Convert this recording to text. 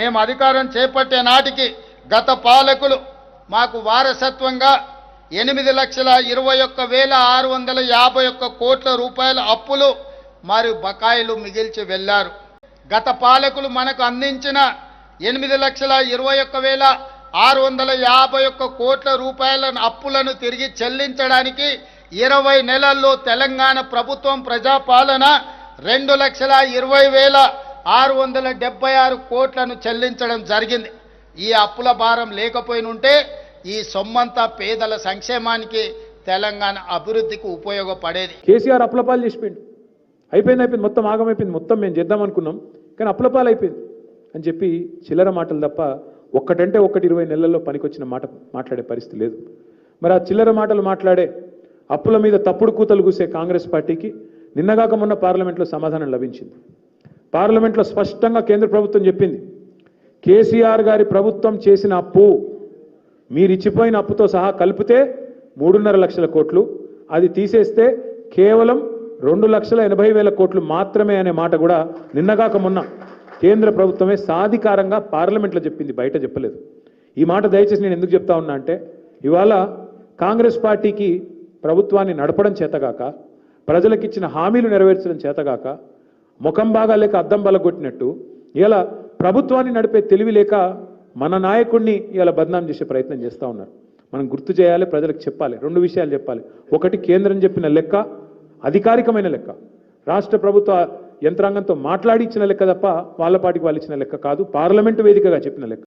మేము అధికారం చేపట్టే నాటికి గత పాలకులు మాకు వారసత్వంగా 8,21,651 కోట్ల రూపాయల అప్పులు మరియు బకాయిలు మిగిల్చి వెళ్లారు. గత పాలకులు మనకు అందించిన 8,21,651 కోట్ల రూపాయల అప్పులను తిరిగి చెల్లించడానికి 20 నెలల్లో తెలంగాణ ప్రభుత్వం ప్రజాపాలన 2,20,676 కోట్లను చెల్లించడం జరిగింది. ఈ అప్పుల భారం లేకపోయినుంటే ఈ సొమ్మంతా పేదల సంక్షేమానికి తెలంగాణ అభివృద్ధికి ఉపయోగపడేది. కేసీఆర్ అప్పులపాలు చేసిపోయింది. అయిపోయింది మొత్తం ఆగమైపోయింది. మొత్తం మేము చేద్దాం అనుకున్నాం కానీ అప్పులపాలు అయిపోయింది అని చెప్పి చిల్లర మాటలు తప్ప ఒక్కటంటే 20 నెలల్లో పనికొచ్చిన మాట మాట్లాడే పరిస్థితి లేదు. మరి ఆ చిల్లర మాటలు మాట్లాడే అప్పుల మీద తప్పుడు కూతలు కూసే కాంగ్రెస్ పార్టీకి నిన్నగాక మొన్న పార్లమెంట్లో సమాధానం లభించింది. పార్లమెంట్లో స్పష్టంగా కేంద్ర ప్రభుత్వం చెప్పింది, కేసీఆర్ గారి ప్రభుత్వం చేసిన అప్పు మీరిచ్చిపోయిన అప్పుతో సహా కలిపితే 3.5 లక్షల కోట్లు, అది తీసేస్తే కేవలం 2,80,000 కోట్లు మాత్రమే అనే మాట కూడా నిన్నగాక మొన్న కేంద్ర ప్రభుత్వమే సాధికారంగా పార్లమెంట్లో చెప్పింది, బయట చెప్పలేదు. ఈ మాట దయచేసి నేను ఎందుకు చెప్తా ఉన్నా అంటే ఇవాళ కాంగ్రెస్ పార్టీకి ప్రభుత్వాన్ని నడపడం చేతగాక, ప్రజలకిచ్చిన హామీలు నెరవేర్చడం చేతగాక, ముఖం బాగా లేక అద్దం బలగొట్టినట్టు ఇలా ప్రభుత్వాన్ని నడిపే తెలివి లేక మన నాయకుడిని ఇలా బదనాం చేసే ప్రయత్నం చేస్తూ ఉన్నారు. మనం గుర్తు చేయాలి, ప్రజలకు చెప్పాలి. 2 విషయాలు చెప్పాలి. ఒకటి, కేంద్రం చెప్పిన లెక్క అధికారికమైన లెక్క, రాష్ట్ర ప్రభుత్వ యంత్రాంగంతో మాట్లాడి ఇచ్చిన లెక్క తప్ప వాళ్ళ పాటికి వాళ్ళు ఇచ్చిన లెక్క కాదు, పార్లమెంటు వేదికగా చెప్పిన లెక్క.